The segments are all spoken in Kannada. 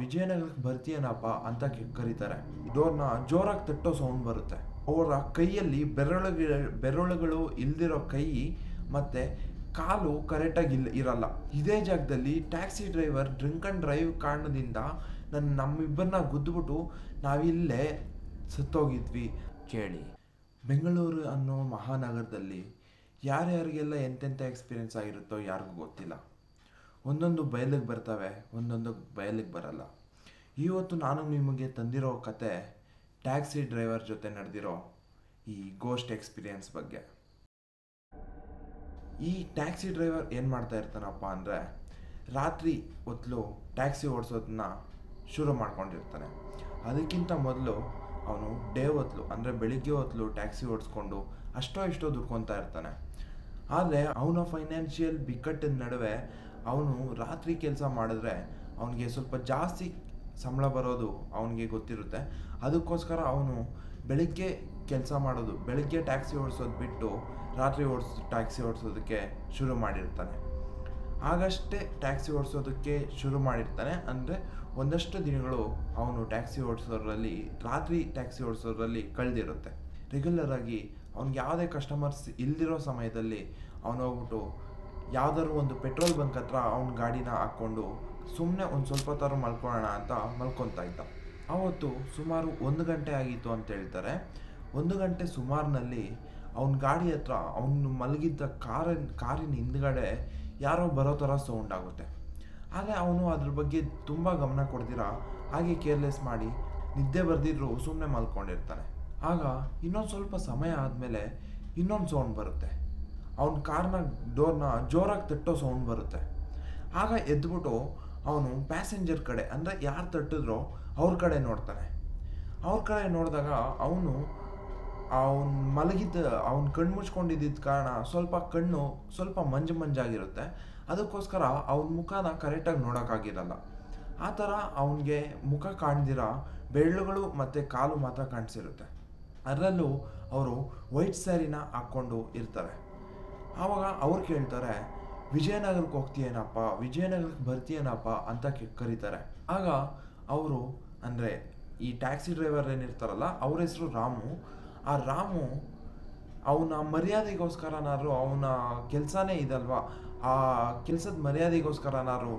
ವಿಜಯನಗರಕ್ಕೆ ಬರ್ತೀಯನಪ್ಪ ಅಂತ ಕರೀತಾರೆ. ಡೋರ್ನ ಜೋರಾಗಿ ತಟ್ಟೋ ಸೌಂಡ್ ಬರುತ್ತೆ. ಅವರ ಕೈಯಲ್ಲಿ ಬೆರಳುಗಳು ಇಲ್ದಿರೋ ಕೈ ಮತ್ತೆ ಕಾಲು ಕರೆಕ್ಟಾಗಿ ಇರಲ್ಲ. ಇದೇ ಜಾಗದಲ್ಲಿ taxi driver drink and drive ಕಾರಣದಿಂದ ನಮ್ಮಿಬ್ಬರನ್ನ ಗುದ್ದುಬಿಟ್ಟು ನಾವಿಲ್ಲೇ ಸತ್ತೋಗಿದ್ವಿ. ಕೇಳಿ, ಬೆಂಗಳೂರು ಅನ್ನೋ ಮಹಾನಗರದಲ್ಲಿ ಯಾರ್ಯಾರಿಗೆಲ್ಲ ಎಂತೆಂಥ ಎಕ್ಸ್ಪೀರಿಯೆನ್ಸ್ ಆಗಿರುತ್ತೋ ಯಾರಿಗೂ ಗೊತ್ತಿಲ್ಲ. ಒಂದೊಂದು ಬಯಲಿಗೆ ಬರ್ತವೆ, ಒಂದೊಂದು ಬಯಲಿಗೆ ಬರಲ್ಲ. ಇವತ್ತು ನಾನು ನಿಮಗೆ ತಂದಿರೋ ಕತೆ ಟ್ಯಾಕ್ಸಿ ಡ್ರೈವರ್ ಜೊತೆ ನಡೆದಿರೋ ಈ ಗೋಸ್ಟ್ ಎಕ್ಸ್ಪೀರಿಯೆನ್ಸ್ ಬಗ್ಗೆ. ಈ ಟ್ಯಾಕ್ಸಿ ಡ್ರೈವರ್ ಏನು ಮಾಡ್ತಾ ಇರ್ತಾನಪ್ಪ ಅಂದರೆ, ರಾತ್ರಿ ಹೊತ್ತು ಟ್ಯಾಕ್ಸಿ ಓಡಿಸೋದನ್ನ ಶುರು ಮಾಡ್ಕೊಂಡಿರ್ತಾನೆ. ಅದಕ್ಕಿಂತ ಮೊದಲು ಅವನು ಡೇ ಹೊತ್ತು ಅಂದರೆ ಬೆಳಿಗ್ಗೆ ಹೊತ್ತು ಟ್ಯಾಕ್ಸಿ ಓಡಿಸ್ಕೊಂಡು ಅಷ್ಟೋ ಇಷ್ಟೋ ದುಡ್ಕೊತಾ ಇರ್ತಾನೆ. ಆದರೆ ಅವನ ಫೈನಾನ್ಷಿಯಲ್ ಬಿಕ್ಕಟ್ಟಿನ ನಡುವೆ ಅವನು ರಾತ್ರಿ ಕೆಲಸ ಮಾಡಿದ್ರೆ ಅವನಿಗೆ ಸ್ವಲ್ಪ ಜಾಸ್ತಿ ಸಂಬಳ ಬರೋದು ಅವನಿಗೆ ಗೊತ್ತಿರುತ್ತೆ. ಅದಕ್ಕೋಸ್ಕರ ಅವನು ಬೆಳಿಗ್ಗೆ ಕೆಲಸ ಮಾಡೋದು, ಬೆಳಿಗ್ಗೆ ಟ್ಯಾಕ್ಸಿ ಓಡಿಸೋದು ಬಿಟ್ಟು ರಾತ್ರಿ ಟ್ಯಾಕ್ಸಿ ಓಡಿಸೋದಕ್ಕೆ ಶುರು ಮಾಡಿರ್ತಾನೆ. ಆಗಷ್ಟೇ ಟ್ಯಾಕ್ಸಿ ಓಡಿಸೋದಕ್ಕೆ ಶುರು ಮಾಡಿರ್ತಾನೆ ಅಂದರೆ ಒಂದಷ್ಟು ದಿನಗಳು ಅವನು ಟ್ಯಾಕ್ಸಿ ಓಡಿಸೋದ್ರಲ್ಲಿ, ರಾತ್ರಿ ಟ್ಯಾಕ್ಸಿ ಓಡಿಸೋದ್ರಲ್ಲಿ ಕಳೆದಿರುತ್ತೆ. ರೆಗ್ಯುಲರಾಗಿ ಅವ್ನಿಗೆ ಯಾವುದೇ ಕಸ್ಟಮರ್ಸ್ ಇಲ್ದಿರೋ ಸಮಯದಲ್ಲಿ ಅವನು ಹೋಗ್ಬಿಟ್ಟು ಯಾವುದಾದ್ರು ಒಂದು ಪೆಟ್ರೋಲ್ ಬಂಕ್ ಹತ್ರ ಅವ್ನ ಗಾಡಿನ ಹಾಕ್ಕೊಂಡು ಸುಮ್ಮನೆ ಒಂದು ಸ್ವಲ್ಪ ಥರ ಮಲ್ಕೊಳ್ಳೋಣ ಅಂತ ಮಲ್ಕೊತಾ ಇದ್ದ. ಆವತ್ತು ಸುಮಾರು 1 ಗಂಟೆ ಆಗಿತ್ತು ಅಂತ ಹೇಳ್ತಾರೆ. 1 ಗಂಟೆ ಸುಮಾರಿನಲ್ಲಿ ಅವನ ಗಾಡಿ ಹತ್ರ ಅವನು ಮಲಗಿದ್ದ ಕಾರಿನ ಹಿಂದ್ಗಡೆ ಯಾರೋ ಬರೋ ಥರ ಸೌಂಡ್ ಆಗುತ್ತೆ. ಆದರೆ ಅವನು ಅದ್ರ ಬಗ್ಗೆ ತುಂಬ ಗಮನ ಕೊಡ್ದಿರ ಹಾಗೆ ಕೇರ್ಲೆಸ್ ಮಾಡಿ ನಿದ್ದೆ ಬರ್ದಿದ್ರು ಸುಮ್ಮನೆ ಮಲ್ಕೊಂಡಿರ್ತಾನೆ. ಆಗ ಇನ್ನೊಂದು ಸ್ವಲ್ಪ ಸಮಯ ಆದಮೇಲೆ ಇನ್ನೊಂದು ಸೌಂಡ್ ಬರುತ್ತೆ. ಅವನ ಕಾರ್ನ ಡೋರ್ನ ಜೋರಾಗಿ ತಟ್ಟೋ ಸೌಂಡ್ ಬರುತ್ತೆ. ಆಗ ಎದ್ಬಿಟ್ಟು ಅವನು ಪ್ಯಾಸೆಂಜರ್ ಕಡೆ ಅಂದರೆ ಯಾರು ತಟ್ಟಿದ್ರೋ ಅವ್ರ ಕಡೆ ನೋಡ್ತಾನೆ. ಅವ್ರ ಕಡೆ ನೋಡಿದಾಗ ಅವನು ಅವನು ಕಣ್ಣು ಮುಚ್ಕೊಂಡಿದ್ದ ಕಾರಣ ಕಣ್ಣು ಸ್ವಲ್ಪ ಮಂಜಾಗಿರುತ್ತೆ. ಅದಕ್ಕೋಸ್ಕರ ಅವನ ಮುಖನ ಕರೆಕ್ಟಾಗಿ ನೋಡೋಕ್ಕಾಗಿರಲ್ಲ. ಆ ಥರ ಅವನಿಗೆ ಮುಖ ಕಾಣ್ದಿರ ಬೆರಳುಗಳು ಮತ್ತು ಕಾಲು ಮಾತ್ರ ಕಾಣಿಸಿರುತ್ತೆ. ಅದರಲ್ಲೂ ಅವರು ವೈಟ್ ಸ್ಯಾರಿನ ಹಾಕ್ಕೊಂಡು ಇರ್ತಾರೆ. ಆವಾಗ ಅವ್ರು ಕೇಳ್ತಾರೆ, ವಿಜಯನಗರಕ್ಕೆ ಹೋಗ್ತೀಯೇನಪ್ಪ, ವಿಜಯನಗರಕ್ಕೆ ಬರ್ತೀಯೇನಪ್ಪ ಅಂತ ಕರೀತಾರೆ. ಆಗ ಅವರು ಅಂದರೆ ಈ ಟ್ಯಾಕ್ಸಿ ಡ್ರೈವರ್ ಏನಿರ್ತಾರಲ್ಲ ಅವ್ರ ಹೆಸರು ರಾಮು. ಆ ರಾಮು ಅವನ ಮರ್ಯಾದೆಗೋಸ್ಕರನಾದ್ರು, ಅವನ ಕೆಲಸನೇ ಇದಲ್ವಾ, ಆ ಕೆಲಸದ ಮರ್ಯಾದೆಗೋಸ್ಕರನಾದ್ರು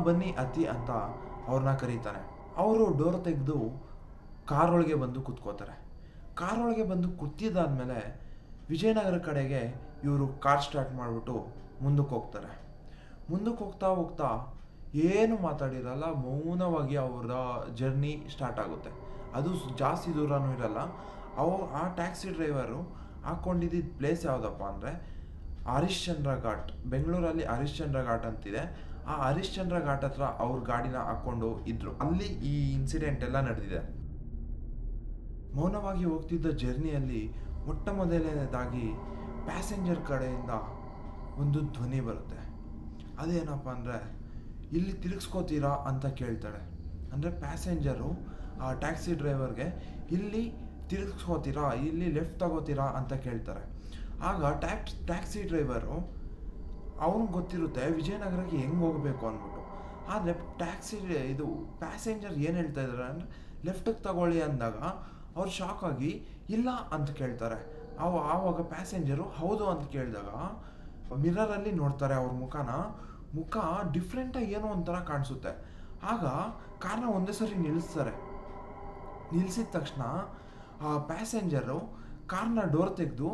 ಬನ್ನಿ ಅತಿ ಅಂತ ಅವ್ರನ್ನ ಕರೀತಾನೆ. ಅವರು ಡೋರ್ ತೆಗೆದು ಕಾರೊಳಗೆ ಬಂದು ಕೂತ್ಕೋತಾರೆ. ಕಾರೊಳಗೆ ಬಂದು ಕೂತಿದ್ದಾದ್ಮೇಲೆ ವಿಜಯನಗರ ಕಡೆಗೆ ಇವರು ಕಾರ್ ಸ್ಟಾರ್ಟ್ ಮಾಡಿಬಿಟ್ಟು ಮುಂದಕ್ಕೆ ಹೋಗ್ತಾರೆ. ಮುಂದಕ್ಕೆ ಹೋಗ್ತಾ ಏನು ಮಾತಾಡಿರಲ್ಲ, ಮೌನವಾಗಿ ಅವರ ಜರ್ನಿ ಸ್ಟಾರ್ಟ್ ಆಗುತ್ತೆ. ಅದು ಜಾಸ್ತಿ ದೂರನೂ ಇರಲ್ಲ. ಆ ಟ್ಯಾಕ್ಸಿ ಡ್ರೈವರು ಹಾಕ್ಕೊಂಡಿದ್ದ ಪ್ಲೇಸ್ ಯಾವುದಪ್ಪ ಅಂದರೆ ಹರಿಶ್ಚಂದ್ರ ಘಾಟ್. ಬೆಂಗಳೂರಲ್ಲಿ ಹರಿಶ್ಚಂದ್ರ ಘಾಟ್ ಅಂತಿದೆ. ಆ ಹರಿಶ್ಚಂದ್ರ ಘಾಟ್ ಹತ್ರ ಅವ್ರ ಗಾಡಿನ ಹಾಕ್ಕೊಂಡು ಇದ್ರು. ಅಲ್ಲಿ ಈ ಇನ್ಸಿಡೆಂಟ್ ಎಲ್ಲ ನಡೆದಿದೆ. ಮೌನವಾಗಿ ಹೋಗ್ತಿದ್ದ ಜರ್ನಿಯಲ್ಲಿ ಮೊಟ್ಟ ಮೊದಲನೇದಾಗಿ ಪ್ಯಾಸೆಂಜರ್ ಕಡೆಯಿಂದ ಒಂದು ಧ್ವನಿ ಬರುತ್ತೆ. ಅದೇನಪ್ಪ ಅಂದರೆ, ಇಲ್ಲಿ ತಿರುಗಿಸ್ಕೋತೀರಾ ಅಂತ ಕೇಳ್ತಾಳೆ. ಅಂದರೆ ಪ್ಯಾಸೆಂಜರು ಆ ಟ್ಯಾಕ್ಸಿ ಡ್ರೈವರ್ಗೆ ಇಲ್ಲಿ ತಿರುಗಿಸ್ಕೋತೀರಾ, ಇಲ್ಲಿ ಲೆಫ್ಟ್ ತಗೋತೀರಾ ಅಂತ ಕೇಳ್ತಾರೆ. ಆಗ ಟ್ಯಾಕ್ಸಿ ಡ್ರೈವರು ಅವ್ನಿಗೆ ಗೊತ್ತಿರುತ್ತೆ ವಿಜಯನಗರಕ್ಕೆ ಹೆಂಗೆ ಹೋಗಬೇಕು ಅಂದ್ಬಿಟ್ಟು. ಆದರೆ ಪ್ಯಾಸೆಂಜರ್ ಏನು ಹೇಳ್ತಾ ಇದ್ದಾರೆ ಅಂದರೆ ಲೆಫ್ಟಿಗೆ ತಗೊಳ್ಳಿ ಅಂದಾಗ ಅವ್ರು ಶಾಕ್ ಆಗಿ ಇಲ್ಲ ಅಂತ ಕೇಳ್ತಾರೆ. ಆವಾಗ ಪ್ಯಾಸೆಂಜರು ಹೌದು ಅಂತ ಕೇಳಿದಾಗ ಮಿರರಲ್ಲಿ ನೋಡ್ತಾರೆ ಅವ್ರ ಮುಖ ಡಿಫ್ರೆಂಟಾಗಿ ಏನೋ ಒಂಥರ ಕಾಣಿಸುತ್ತೆ. ಆಗ ಕಾರ್ನ ಒಂದೇ ಸರಿ ನಿಲ್ಲಿಸ್ತಾರೆ. ನಿಲ್ಲಿಸಿದ ತಕ್ಷಣ ಆ ಪ್ಯಾಸೆಂಜರು ಕಾರ್ನ ಡೋರ್ ತೆಗೆದು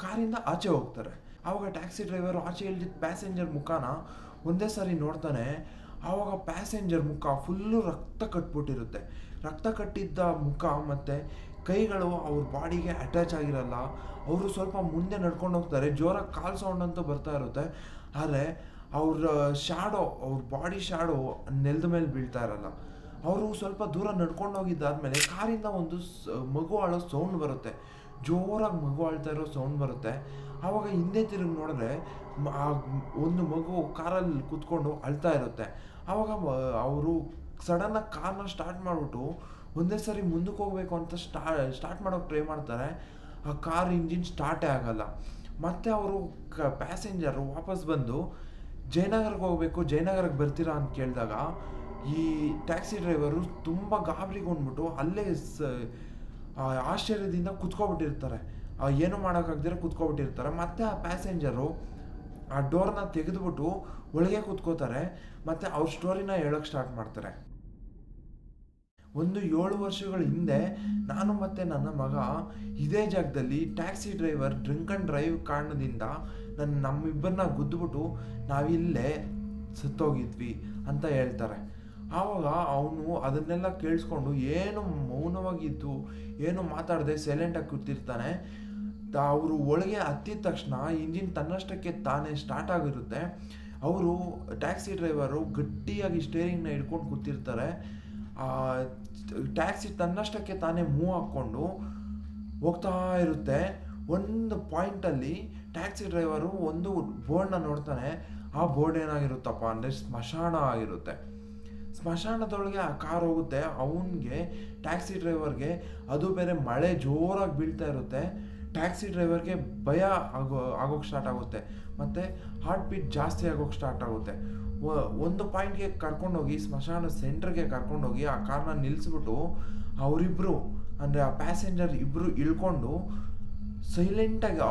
ಕಾರಿಂದ ಆಚೆ ಹೋಗ್ತಾರೆ. ಆವಾಗ ಟ್ಯಾಕ್ಸಿ ಡ್ರೈವರು ಆಚೆ ಇಳಿದಿದ್ದ ಪ್ಯಾಸೆಂಜರ್ ಮುಖನ ಒಂದೇ ಸರಿ ನೋಡ್ತಾನೆ. ಆವಾಗ ಪ್ಯಾಸೆಂಜರ್ ಮುಖ ಫುಲ್ಲು ರಕ್ತ ಕಟ್ಬಿಟ್ಟಿರುತ್ತೆ. ರಕ್ತ ಕಟ್ಟಿದ್ದ ಮುಖ ಮತ್ತು ಕೈಗಳು ಅವ್ರ ಬಾಡಿಗೆ ಅಟ್ಯಾಚ್ ಆಗಿರಲ್ಲ. ಅವರು ಸ್ವಲ್ಪ ಮುಂದೆ ನಡ್ಕೊಂಡು ಹೋಗ್ತಾರೆ. ಜೋರಾಗಿ ಕಾಲ್ ಸೌಂಡ್ ಅಂತೂ ಬರ್ತಾ ಇರುತ್ತೆ. ಆದರೆ ಅವ್ರ ಬಾಡಿ ಶ್ಯಾಡೋ ನೆಲದ ಮೇಲೆ ಬೀಳ್ತಾ ಇರಲ್ಲ. ಅವರು ಸ್ವಲ್ಪ ದೂರ ನಡ್ಕೊಂಡು ಹೋಗಿದ್ದಾದ್ಮೇಲೆ ಕಾರಿಂದ ಒಂದು ಮಗು ಅಳೋ ಸೌಂಡ್ ಬರುತ್ತೆ. ಜೋರಾಗಿ ಮಗು ಅಳ್ತಾ ಇರೋ ಸೌಂಡ್ ಬರುತ್ತೆ. ಆವಾಗ ಹಿಂದೆ ತಿರುಗಿ ನೋಡಿದ್ರೆ ಒಂದು ಮಗು ಕಾರಲ್ಲಿ ಕೂತ್ಕೊಂಡು ಅಳ್ತಾ ಇರುತ್ತೆ. ಆವಾಗ ಅವರು ಸಡನ್ನಾಗಿ ಕಾರ್ನ ಸ್ಟಾರ್ಟ್ ಮಾಡಿಬಿಟ್ಟು ಒಂದೇ ಸರಿ ಮುಂದಕ್ಕೆ ಹೋಗಬೇಕು ಅಂತ ಸ್ಟಾರ್ಟ್ ಮಾಡೋಕ್ಕೆ ಟ್ರೈ ಮಾಡ್ತಾರೆ. ಆ ಕಾರ್ ಇಂಜಿನ್ ಸ್ಟಾರ್ಟೇ ಆಗಲ್ಲ. ಮತ್ತು ಅವರು ಪ್ಯಾಸೆಂಜರು ವಾಪಸ್ ಬಂದು ಜಯನಗರಕ್ಕೆ ಹೋಗಬೇಕು, ಜಯನಗರಕ್ಕೆ ಬರ್ತೀರಾ ಅಂತ ಕೇಳಿದಾಗ ಈ ಟ್ಯಾಕ್ಸಿ ಡ್ರೈವರು ತುಂಬ ಗಾಬರಿಗೊಂಡ್ಬಿಟ್ಟು ಅಲ್ಲೇ ಆಶ್ಚರ್ಯದಿಂದ ಕುತ್ಕೊಬಿಟ್ಟಿರ್ತಾರೆ. ಏನು ಮಾಡೋಕ್ಕಾಗ್ದಿರ ಕುತ್ಕೊಬಿಟ್ಟಿರ್ತಾರೆ. ಮತ್ತು ಆ ಪ್ಯಾಸೆಂಜರು ಆ ಡೋರ್ನ ತೆಗೆದುಬಿಟ್ಟು ಒಳಗೆ ಕುತ್ಕೋತಾರೆ ಮತ್ತು ಅವ್ರ ಸ್ಟೋರಿನ ಹೇಳೋಕ್ಕೆ ಸ್ಟಾರ್ಟ್ ಮಾಡ್ತಾರೆ. 7 ವರ್ಷಗಳ ಹಿಂದೆ ನಾನು ಮತ್ತು ನನ್ನ ಮಗ ಇದೇ ಜಾಗದಲ್ಲಿ taxi driver drink and drive ಕಾರಣದಿಂದ ನಮ್ಮಿಬ್ಬರನ್ನ ಗುದ್ದುಬಿಟ್ಟು ನಾವಿಲ್ಲೇ ಸತ್ತೋಗಿದ್ವಿ ಅಂತ ಹೇಳ್ತಾರೆ. ಆವಾಗ ಅವನು ಅದನ್ನೆಲ್ಲ ಕೇಳಿಸ್ಕೊಂಡು ಏನು ಮೌನವಾಗಿದ್ದು ಏನು ಮಾತಾಡದೆ ಸೈಲೆಂಟಾಗಿ ಕೂತಿರ್ತಾನೆ. ಅವರು ಒಳಗೆ ಹತ್ತಿದ ತಕ್ಷಣ ಇಂಜಿನ್ ತನ್ನಷ್ಟಕ್ಕೆ ತಾನೇ ಸ್ಟಾರ್ಟ್ ಆಗಿರುತ್ತೆ. ಅವರು ಟ್ಯಾಕ್ಸಿ ಡ್ರೈವರು ಗಟ್ಟಿಯಾಗಿ ಸ್ಟೇರಿಂಗ್ನ ಹಿಡ್ಕೊಂಡು ಕೂತಿರ್ತಾರೆ. ಟ್ಯಾಕ್ಸಿ ತನ್ನಷ್ಟಕ್ಕೆ ತಾನೇ ಮೂವ್ ಹಾಕ್ಕೊಂಡು ಹೋಗ್ತಾ ಇರುತ್ತೆ. ಒಂದು ಪಾಯಿಂಟಲ್ಲಿ ಟ್ಯಾಕ್ಸಿ ಡ್ರೈವರು ಒಂದು ಬೋರ್ಡ್ನ ನೋಡ್ತಾನೆ. ಆ ಬೋರ್ಡ್ ಏನಾಗಿರುತ್ತಪ್ಪ ಅಂದರೆ ಸ್ಮಶಾನ ಆಗಿರುತ್ತೆ. ಸ್ಮಶಾನದೊಳಗೆ ಆ ಕಾರ್ ಹೋಗುತ್ತೆ. ಅವನಿಗೆ ಟ್ಯಾಕ್ಸಿ ಡ್ರೈವರ್ಗೆ ಅದು ಬೇರೆ ಮಳೆ ಜೋರಾಗಿ ಬೀಳ್ತಾ ಇರುತ್ತೆ. ಟ್ಯಾಕ್ಸಿ ಡ್ರೈವರ್ಗೆ ಭಯ ಆಗೋಕ್ಕೆ ಸ್ಟಾರ್ಟ್ ಆಗುತ್ತೆ ಮತ್ತು ಹಾರ್ಟ್ ಬೀಟ್ ಜಾಸ್ತಿ ಆಗೋಕ್ಕೆ ಸ್ಟಾರ್ಟ್ ಆಗುತ್ತೆ. ಒಂದು ಪಾಯಿಂಟ್ಗೆ ಕರ್ಕೊಂಡೋಗಿ ಸ್ಮಶಾನ ಸೆಂಟ್ರಿಗೆ ಕರ್ಕೊಂಡೋಗಿ ಆ ಕಾರ್ನ ನಿಲ್ಲಿಸ್ಬಿಟ್ಟು ಅವರಿಬ್ಬರು ಅಂದರೆ ಆ ಪ್ಯಾಸೆಂಜರ್ ಇಬ್ಬರು ಇಳ್ಕೊಂಡು ಸೈಲೆಂಟಾಗಿ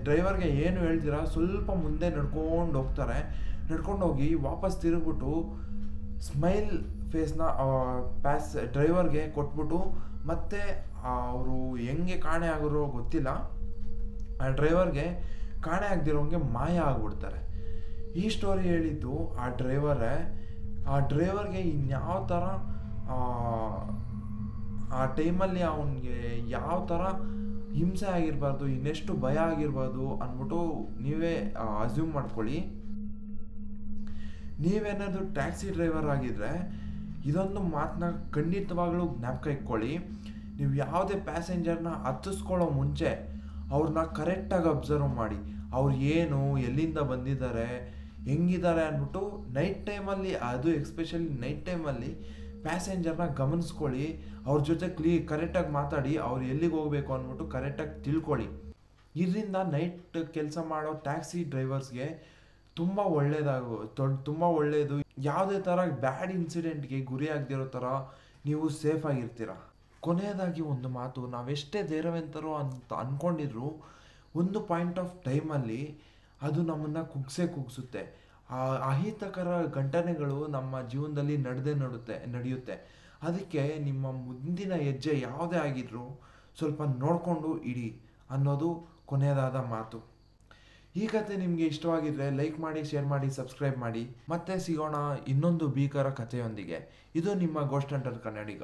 ಡ್ರೈವರ್ಗೆ ಏನು ಹೇಳ್ತೀರ ಸ್ವಲ್ಪ ಮುಂದೆ ನಡ್ಕೊಂಡು ಹೋಗ್ತಾರೆ. ನಡ್ಕೊಂಡೋಗಿ ವಾಪಸ್ ತಿರುಗ್ಬಿಟ್ಟು ಸ್ಮೈಲ್ ಫೇಸ್ನ ಡ್ರೈವರ್ಗೆ ಕೊಟ್ಬಿಟ್ಟು ಮತ್ತೆ ಅವರು ಹೆಂಗೆ ಕಾಣೆ ಆಗಿರೋ ಗೊತ್ತಿಲ್ಲ, ಆ ಡ್ರೈವರ್ಗೆ ಕಾಣೆ ಆಗದಿರೋಂಗೆ ಮಾಯ ಆಗ್ಬಿಡ್ತಾರೆ. ಈ ಸ್ಟೋರಿ ಹೇಳಿದ್ದು ಆ ಡ್ರೈವರ್ಗೆ ಇನ್ಯಾವ ಥರ ಆ ಟೈಮಲ್ಲಿ ಅವನಿಗೆ ಯಾವ ಥರ ಹಿಂಸೆ ಆಗಿರಬಾರ್ದು, ಇನ್ನೆಷ್ಟು ಭಯ ಆಗಿರ್ಬಾರ್ದು ಅಂದ್ಬಿಟ್ಟು ನೀವೇ ಅಸ್ಯೂಮ್ ಮಾಡ್ಕೊಳ್ಳಿ. ನೀವೇನಾದರೂ ಟ್ಯಾಕ್ಸಿ ಡ್ರೈವರ್ ಆಗಿದ್ದರೆ ಇದೊಂದು ಮಾತನ್ನ ಖಂಡಿತವಾಗ್ಲೂ ಜ್ಞಾಪಕ ಇಟ್ಕೊಳ್ಳಿ. ನೀವು ಯಾವುದೇ ಪ್ಯಾಸೆಂಜರ್ನ ಹತ್ತಿಸ್ಕೊಳ್ಳೋ ಮುಂಚೆ ಅವ್ರನ್ನ ಕರೆಕ್ಟಾಗಿ ಅಬ್ಸರ್ವ್ ಮಾಡಿ. ಅವ್ರು ಏನು ಎಲ್ಲಿಂದ ಬಂದಿದ್ದಾರೆ ಹೆಂಗಿದ್ದಾರೆ ಅಂದ್ಬಿಟ್ಟು ನೈಟ್ ಟೈಮಲ್ಲಿ, ಅದು ಎಕ್ಸ್ಪೆಷಲಿ ನೈಟ್ ಟೈಮಲ್ಲಿ ಪ್ಯಾಸೆಂಜರ್ನ ಗಮನಿಸ್ಕೊಳ್ಳಿ. ಅವ್ರ ಜೊತೆ ಕರೆಕ್ಟಾಗಿ ಮಾತಾಡಿ ಅವ್ರು ಎಲ್ಲಿಗೆ ಹೋಗಬೇಕು ಅಂದ್ಬಿಟ್ಟು ಕರೆಕ್ಟಾಗಿ ತಿಳ್ಕೊಳ್ಳಿ. ಇದರಿಂದ ನೈಟ್ ಕೆಲಸ ಮಾಡೋ ಟ್ಯಾಕ್ಸಿ ಡ್ರೈವರ್ಸ್ಗೆ ತುಂಬ ಒಳ್ಳೆಯದು. ಯಾವುದೇ ಥರ ಬ್ಯಾಡ್ ಇನ್ಸಿಡೆಂಟ್ಗೆ ಗುರಿ ಆಗದಿರೋ ಥರ ನೀವು ಸೇಫಾಗಿರ್ತೀರ. ಕೊನೆಯದಾಗಿ ಒಂದು ಮಾತು, ನಾವೆಷ್ಟೇ ಧೈರ್ಯವಂತರು ಅಂತ ಅಂದ್ಕೊಂಡಿದ್ರು ಒಂದು ಪಾಯಿಂಟ್ ಆಫ್ ಟೈಮಲ್ಲಿ ಅದು ನಮ್ಮನ್ನು ಕುಗ್ಸುತ್ತೆ. ಅಹಿತಕರ ಘಟನೆಗಳು ನಮ್ಮ ಜೀವನದಲ್ಲಿ ನಡೆಯುತ್ತೆ. ಅದಕ್ಕೆ ನಿಮ್ಮ ಮುಂದಿನ ಹೆಜ್ಜೆ ಯಾವುದೇ ಆಗಿದ್ರೂ ಸ್ವಲ್ಪ ನೋಡಿಕೊಂಡು ಇಡಿ ಅನ್ನೋದು ಕೊನೆಯದಾದ ಮಾತು. ಈ ಕತೆ ನಿಮಗೆ ಇಷ್ಟವಾಗಿದ್ದರೆ ಲೈಕ್ ಮಾಡಿ, ಶೇರ್ ಮಾಡಿ, ಸಬ್ಸ್ಕ್ರೈಬ್ ಮಾಡಿ. ಮತ್ತೆ ಸಿಗೋಣ ಇನ್ನೊಂದು ಭೀಕರ ಕಥೆಯೊಂದಿಗೆ. ಇದು ನಿಮ್ಮ ಗೋಸ್ಟ್ ಹಂಟರ್ ಕನ್ನಡಿಗ.